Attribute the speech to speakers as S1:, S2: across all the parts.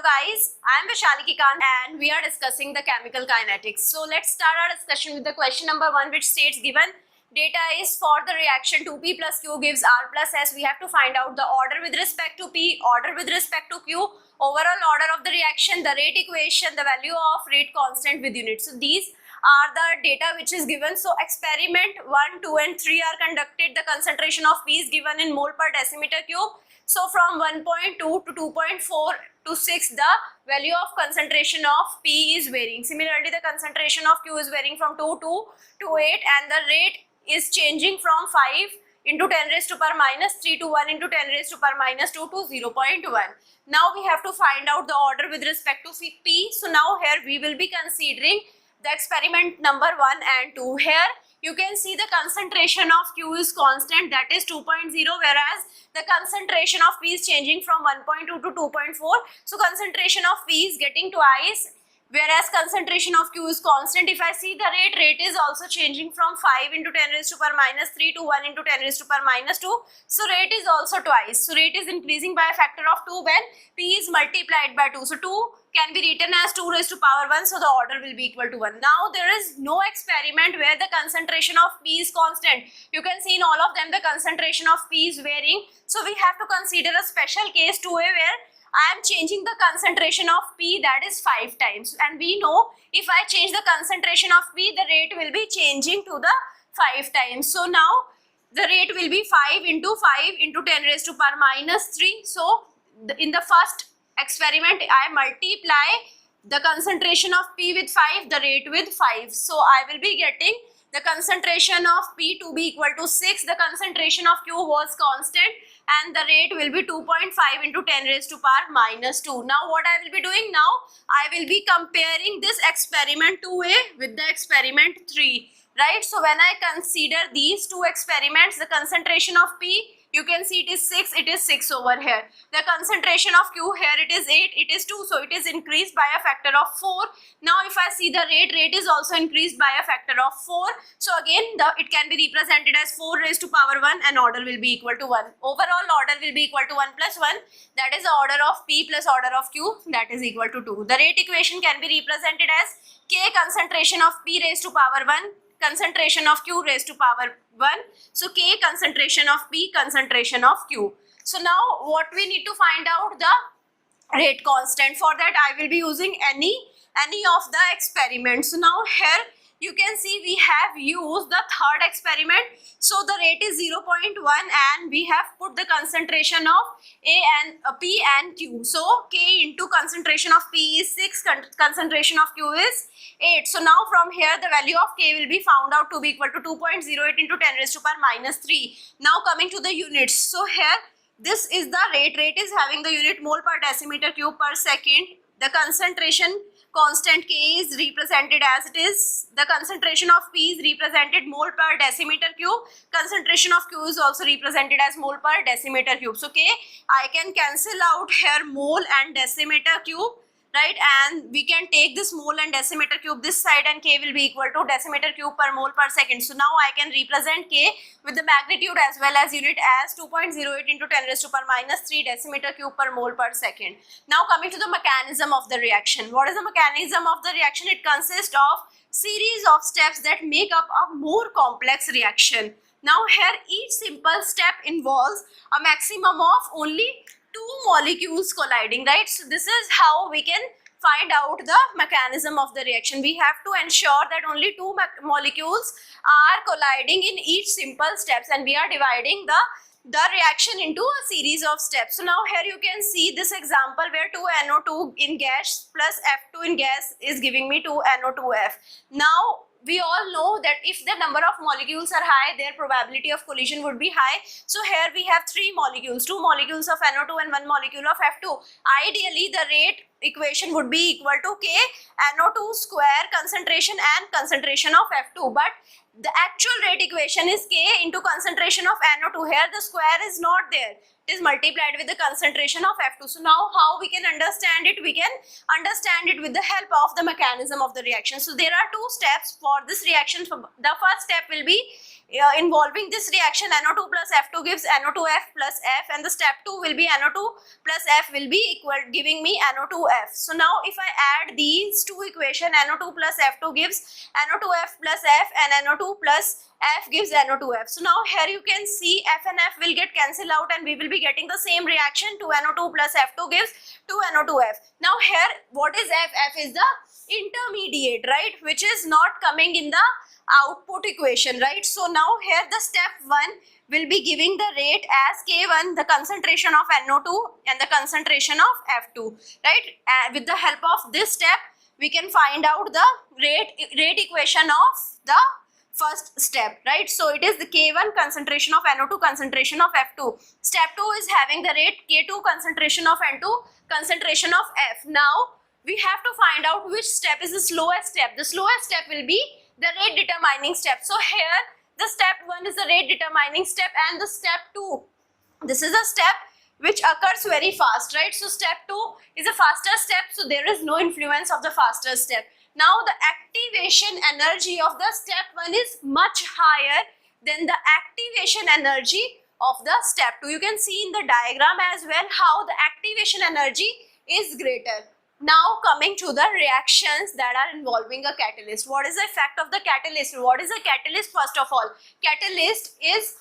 S1: Hello guys, I am Vaishali Kikant and we are discussing the chemical kinetics. So let's start our discussion with the question number 1, which states given data is for the reaction 2p plus q gives r plus s. We have to find out the order with respect to p, order with respect to q, overall order of the reaction, the rate equation, the value of rate constant with units. So these are the data which is given. So experiment 1, 2 and 3 are conducted. The concentration of p is given in mole per decimeter cube. So from 1.2 to 2.4 to 6, the value of concentration of P is varying. Similarly, the concentration of Q is varying from 2 to 8 and the rate is changing from 5 into 10 raised to power minus 3 to 1 into 10 raised to power minus 2 to 0.1. Now we have to find out the order with respect to P. So now here we will be considering the experiment number 1 and 2. Here you can see the concentration of Q is constant, that is 2.0, whereas the concentration of P is changing from 1.2 to 2.4. So concentration of P is getting twice, whereas concentration of Q is constant. If I see the rate is also changing from 5 into 10 raised to power minus 3 to 1 into 10 raised to power minus 2. So rate is also twice. So rate is increasing by a factor of 2 when P is multiplied by 2. So 2 can be written as 2 raised to power 1, so the order will be equal to 1. Now there is no experiment where the concentration of P is constant. You can see in all of them the concentration of P is varying. So we have to consider a special case 2A where I am changing the concentration of P, that is 5 times. And we know if I change the concentration of P, the rate will be changing to the 5 times. So now the rate will be 5 into 10 raised to power minus 3. So in the first experiment I multiply the concentration of P with 5, the rate with 5. So I will be getting the concentration of P to be equal to 6. The concentration of Q was constant and the rate will be 2.5 into 10 raised to power minus 2. Now what I will be doing now, I will be comparing this experiment 2A with the experiment 3. Right? So when I consider these two experiments, the concentration of P, you can see it is 6 over here. The concentration of Q here, it is 8, it is 2, so it is increased by a factor of 4. Now if I see the rate is also increased by a factor of 4. So again it can be represented as 4 raised to power 1 and order will be equal to 1. Overall order will be equal to 1 plus 1, that is the order of P plus order of Q, that is equal to 2. The rate equation can be represented as K concentration of P raised to power 1, concentration of Q raised to power 1. So K concentration of P, concentration of Q. So now what we need to find out the rate constant. For that I will be using any of the experiments. So now here you can see we have used the third experiment. So the rate is 0.1 and we have put the concentration of P and Q. So K into concentration of P is 6, concentration of Q is 8. So now from here the value of K will be found out to be equal to 2.08 into 10 raised to power minus 3. Now coming to the units. So here this is the rate. Rate is having the unit mole per decimeter cube per second. The concentration constant K is represented as it is. The concentration of P is represented mole per decimeter cube. Concentration of Q is also represented as mole per decimeter cube. So K, I can cancel out here mole and decimeter cube, right? And we can take this mole and decimeter cube this side and K will be equal to decimeter cube per mole per second. So now I can represent K with the magnitude as well as unit as 2.08 into 10 raised to power minus 3 decimeter cube per mole per second. Now coming to the mechanism of the reaction. What is the mechanism of the reaction? It consists of series of steps that make up a more complex reaction. Now here each simple step involves a maximum of only 2 molecules colliding, right? So this is how we can find out the mechanism of the reaction. We have to ensure that only 2 molecules are colliding in each simple steps and we are dividing the reaction into a series of steps. So now here you can see this example where 2NO2 in gas plus F2 in gas is giving me 2NO2F. Now we all know that if the number of molecules are high, their probability of collision would be high. So here we have 3 molecules, 2 molecules of NO2 and 1 molecule of F2. Ideally, the rate equation would be equal to K NO2 square concentration and concentration of F2. But the actual rate equation is K into concentration of NO2. Here the square is not there. is multiplied with the concentration of F2. So now how we can understand it? We can understand it with the help of the mechanism of the reaction. So there are two steps for this reaction. So the first step will be involving this reaction. NO2 plus F2 gives NO2F plus F, and the step 2 will be NO2 plus F will be equal, giving me NO2F. So now if I add these two equations, NO2 plus F2 gives NO2F plus F and NO2 plus F gives NO2F. So now here you can see F and F will get cancelled out and we will be getting the same reaction. 2NO2 plus F2 gives 2NO2F. Now here what is F? F is the intermediate, right, which is not coming in the output equation, right? So now here the step 1 will be giving the rate as K1, the concentration of NO2 and the concentration of F2, right? With the help of this step we can find out the rate equation of the first step, right? So it is the K1 concentration of NO2, concentration of F2. Step 2 is having the rate K2 concentration of N2, concentration of F. Now we have to find out which step is the slowest step. The slowest step will be the rate determining step. So here the step 1 is the rate determining step, and the step 2, this is a step which occurs very fast, right? So step 2 is a faster step, so there is no influence of the faster step. Now the activation energy of the step 1 is much higher than the activation energy of the step 2. You can see in the diagram as well how the activation energy is greater. Now coming to the reactions that are involving a catalyst. What is the effect of the catalyst? What is a catalyst? First of all, catalyst is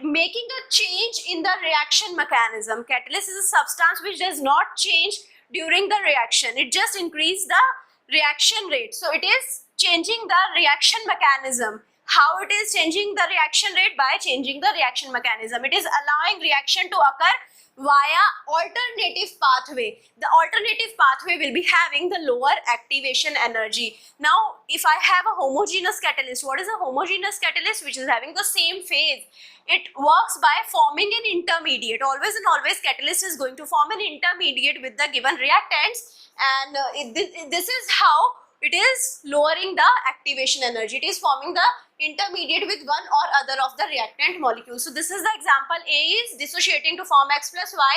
S1: making a change in the reaction mechanism. Catalyst is a substance which does not change during the reaction. It just increases the reaction rate. So it is changing the reaction mechanism. How it is changing the reaction rate? By changing the reaction mechanism. It is allowing reaction to occur via alternative pathway. The alternative pathway will be having the lower activation energy. Now if I have a homogeneous catalyst, what is a homogeneous catalyst? Which is having the same phase. It works by forming an intermediate. Always and always catalyst is going to form an intermediate with the given reactants, and this is how it is lowering the activation energy. It is forming the intermediate with one or other of the reactant molecules. So this is the example. A is dissociating to form X plus Y,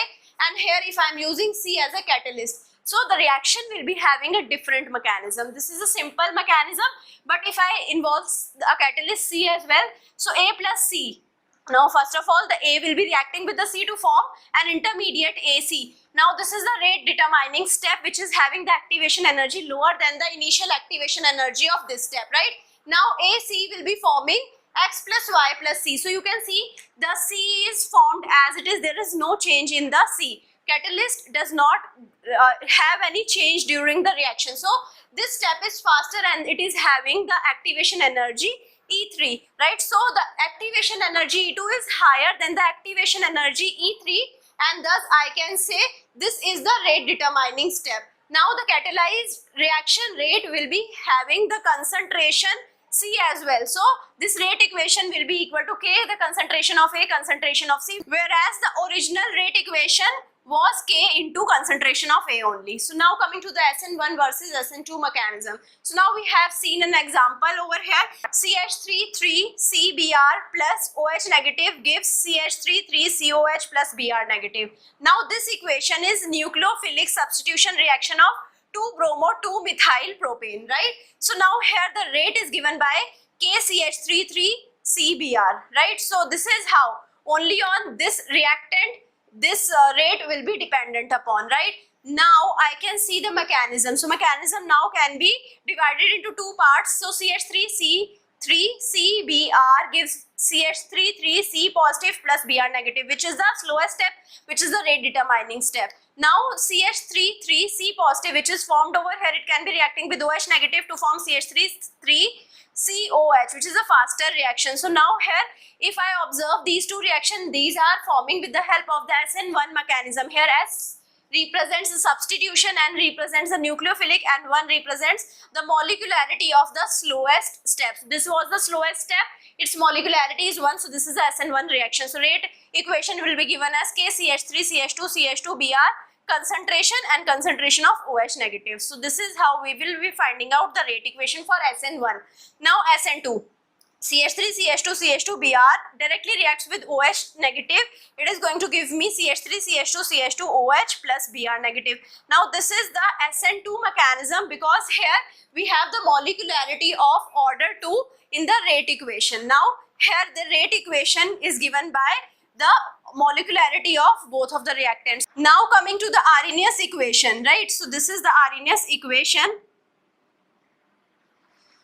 S1: and here if I am using C as a catalyst, so the reaction will be having a different mechanism. This is a simple mechanism, but if I involve a catalyst C as well, so A plus C. Now first of all the A will be reacting with the C to form an intermediate AC. Now this is the rate determining step which is having the activation energy lower than the initial activation energy of this step, right? Now AC will be forming X plus Y plus C. So you can see the C is formed as it is. There is no change in the C. Catalyst does not have any change during the reaction. So this step is faster and it is having the activation energy E3, right? So the activation energy E2 is higher than the activation energy E3, and thus I can say this is the rate determining step. Now the catalyzed reaction rate will be having the concentration C as well. So this rate equation will be equal to K, the concentration of A, concentration of C, whereas the original rate equation was K into concentration of A only. So now coming to the SN1 versus SN2 mechanism. So now we have seen an example over here. CH3,3CBr plus OH negative gives CH3,3COH plus Br negative. Now this equation is nucleophilic substitution reaction of 2-bromo-2-methyl propane, right? So now here the rate is given by KCH33CBr, right? So this is how only on this reactant this rate will be dependent upon, right? Now I can see the mechanism. So mechanism now can be divided into two parts. So CH3CBr gives CH33C positive plus Br negative, which is the slowest step, which is the rate determining step. Now CH33C positive, which is formed over here, it can be reacting with OH negative to form CH33COH, which is a faster reaction. So now here if I observe these two reactions, these are forming with the help of the SN1 mechanism. Here S represents the substitution and represents the nucleophilic, and 1 represents the molecularity of the slowest steps. This was the slowest step, its molecularity is 1, so this is the SN1 reaction. So rate equation will be given as KCH3CH2CH2Br, concentration and concentration of OH negative. So this is how we will be finding out the rate equation for SN1. Now SN2. CH3, CH2, CH2, Br directly reacts with OH negative. It is going to give me CH3, CH2, CH2, OH plus Br negative. Now this is the SN2 mechanism, because here we have the molecularity of order 2 in the rate equation. Now here the rate equation is given by the molecularity of both of the reactants. Now coming to the Arrhenius equation, right? So this is the Arrhenius equation.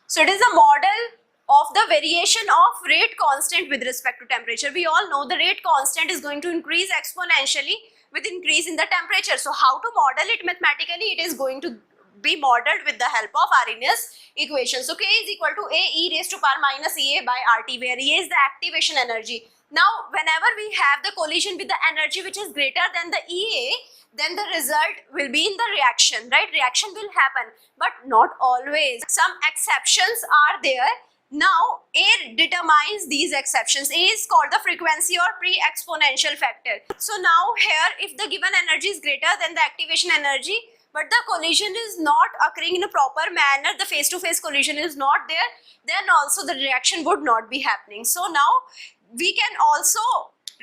S1: So it is a model of the variation of rate constant with respect to temperature. We all know the rate constant is going to increase exponentially with increase in the temperature. So how to model it mathematically? It is going to be modeled with the help of Arrhenius equation. So K is equal to A e raised to power minus Ea by RT, where E is the activation energy. Now whenever we have the collision with the energy which is greater than the Ea, then the result will be in the reaction, right? Reaction will happen, but not always. Some exceptions are there. Now A determines these exceptions. A is called the frequency or pre-exponential factor. So now here, if the given energy is greater than the activation energy, but the collision is not occurring in a proper manner, the face-to-face collision is not there, then also the reaction would not be happening. So now we can also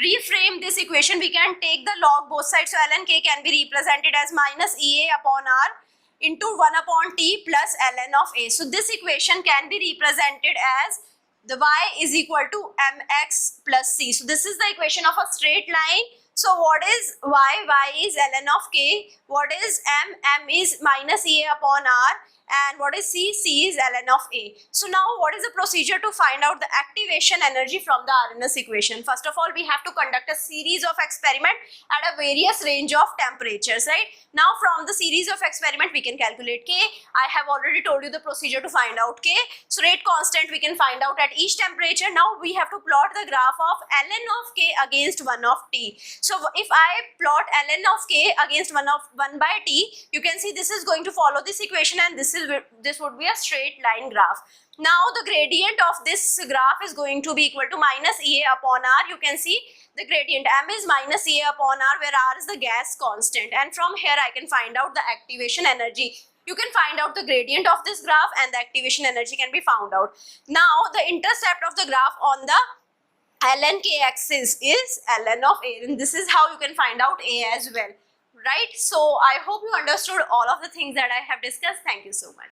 S1: reframe this equation. We can take the log both sides. So ln K can be represented as minus Ea upon R into 1 upon T plus ln of A. So this equation can be represented as the y is equal to mx plus c. So this is the equation of a straight line. So what is y? Y is ln of K. What is m? M is minus Ea upon R. And what is C? C is ln of A. So now what is the procedure to find out the activation energy from the Arrhenius equation? First of all, we have to conduct a series of experiment at a various range of temperatures, right? Now from the series of experiment, we can calculate K. I have already told you the procedure to find out K. So rate constant we can find out at each temperature. Now we have to plot the graph of ln of K against 1 of T. So if I plot ln of K against 1 by T, you can see this is going to follow this equation, and this would be a straight line graph. Now the gradient of this graph is going to be equal to minus Ea upon R. You can see the gradient m is minus Ea upon R, where R is the gas constant, and from here I can find out the activation energy. You can find out the gradient of this graph and the activation energy can be found out. Now the intercept of the graph on the ln K axis is ln of A, and this is how you can find out A as well, right? So I hope you understood all of the things that I have discussed. Thank you so much.